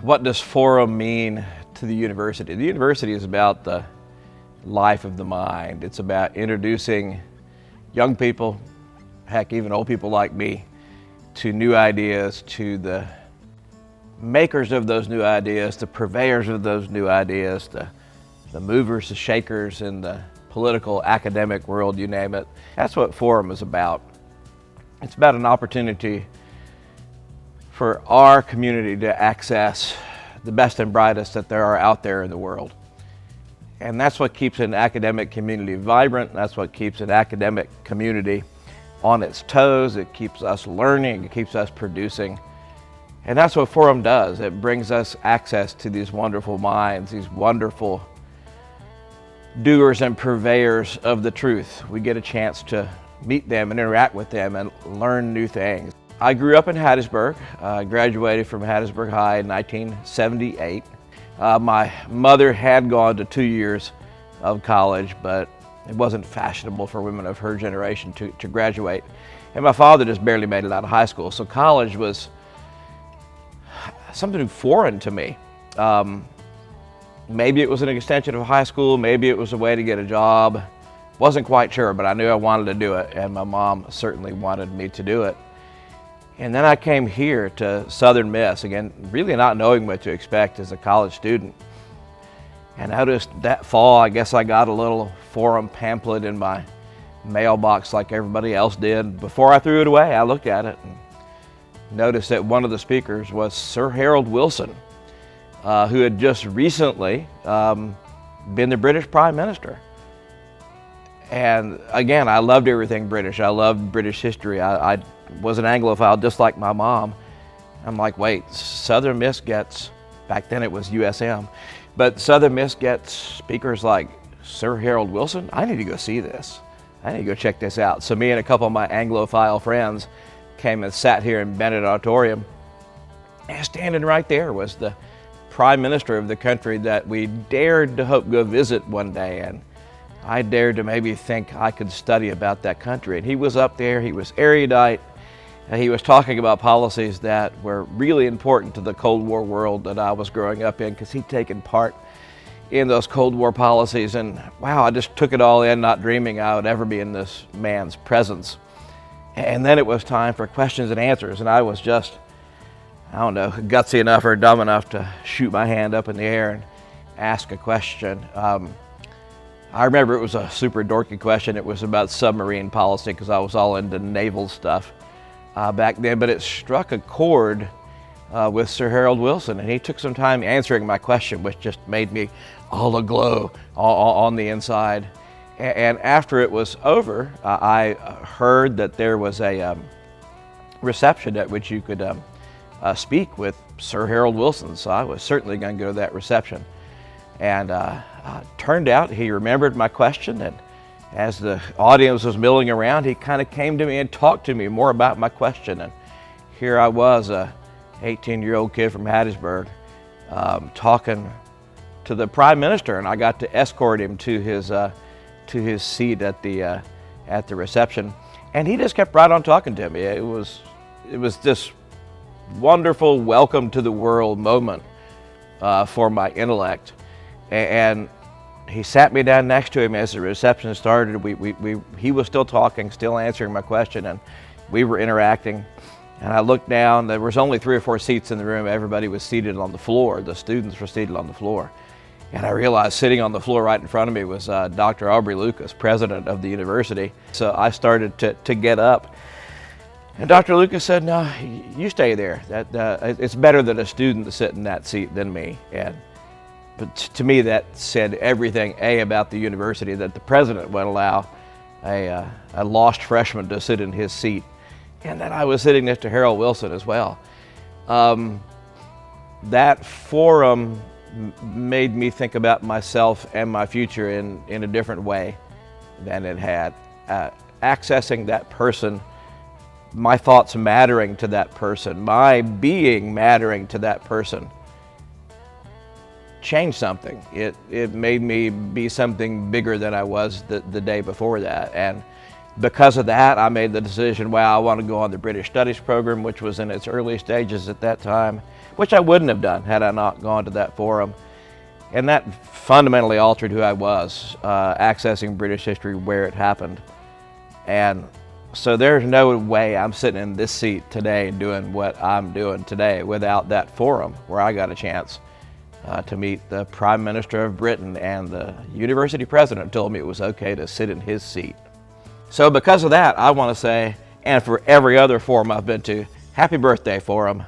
what does Forum mean to the university? The university is about the life of the mind. It's about introducing young people, heck, even old people like me, to new ideas, to the makers of those new ideas, the purveyors of those new ideas, the movers, the shakers in the political, academic world, you name it. That's what Forum is about. It's about an opportunity for our community to access the best and brightest that there are out there in the world. And that's what keeps an academic community vibrant. That's what keeps an academic community on its toes. It keeps us learning, it keeps us producing. And that's what Forum does. It brings us access to these wonderful minds, these wonderful doers and purveyors of the truth. We get a chance to meet them and interact with them and learn new things. I grew up in Hattiesburg. I graduated from Hattiesburg High in 1978. My mother had gone to 2 years of college, but it wasn't fashionable for women of her generation to graduate. And my father just barely made it out of high school, so college was something foreign to me. Maybe it was an extension of high school, maybe it was a way to get a job. Wasn't quite sure, but I knew I wanted to do it, and my mom certainly wanted me to do it. And then I came here to Southern Miss, again, really not knowing what to expect as a college student. And I noticed that fall, I guess I got a little Forum pamphlet in my mailbox like everybody else did. Before I threw it away, I looked at it and noticed that one of the speakers was Sir Harold Wilson, who had just recently been the British Prime Minister. And again, I loved everything British. I loved British history. I was an Anglophile just like my mom. I'm like, wait, Southern Miss gets, back then it was USM, but Southern Miss gets speakers like Sir Harold Wilson? I need to go see this. I need to go check this out. So me and a couple of my Anglophile friends came and sat here in Bennett Auditorium, and standing right there was the Prime Minister of the country that we dared to hope go visit one day, and I dared to maybe think I could study about that country. And he was up there, he was erudite, and he was talking about policies that were really important to the Cold War world that I was growing up in, because he'd taken part in those Cold War policies. And wow, I just took it all in, not dreaming I would ever be in this man's presence. And then it was time for questions and answers, and I was just, I don't know, gutsy enough or dumb enough to shoot my hand up in the air and ask a question. I remember it was a super dorky question. It was about submarine policy, because I was all into naval stuff back then, but it struck a chord with Sir Harold Wilson, and he took some time answering my question, which just made me all aglow on the inside. And after it was over, I heard that there was a reception at which you could speak with Sir Harold Wilson, so I was certainly going to go to that reception. And turned out he remembered my question, and as the audience was milling around, he kind of came to me and talked to me more about my question. And here I was, a 18-year-old kid from Hattiesburg, talking to the Prime Minister, and I got to escort him to his seat at the reception. And he just kept right on talking to me. It was this wonderful welcome to the world moment for my intellect. And he sat me down next to him as the reception started. He was still talking, still answering my question, and we were interacting. And I looked down, there was only 3 or 4 seats in the room. Everybody was seated on the floor. The students were seated on the floor. And I realized sitting on the floor right in front of me was Dr. Aubrey Lucas, president of the university. So I started to get up. And Dr. Lucas said, no, you stay there. It's better that a student sit in that seat than me. But to me, that said everything, about the university, that the president would allow a lost freshman to sit in his seat, and that I was sitting next to Harold Wilson as well. That forum made me think about myself and my future in a different way than it had. Accessing that person, my thoughts mattering to that person, my being mattering to that person, changed something. It made me be something bigger than I was the day before that. And Because of that, I made the decision, well, I want to go on the British Studies program, which was in its early stages at that time, which I wouldn't have done had I not gone to that forum. And that fundamentally altered who I was, accessing British history where it happened. And so there's no way I'm sitting in this seat today doing what I'm doing today without that forum where I got a chance to meet the Prime Minister of Britain, and the university president told me it was okay to sit in his seat. So because of that, I want to say, and for every other forum I've been to, happy birthday, forum.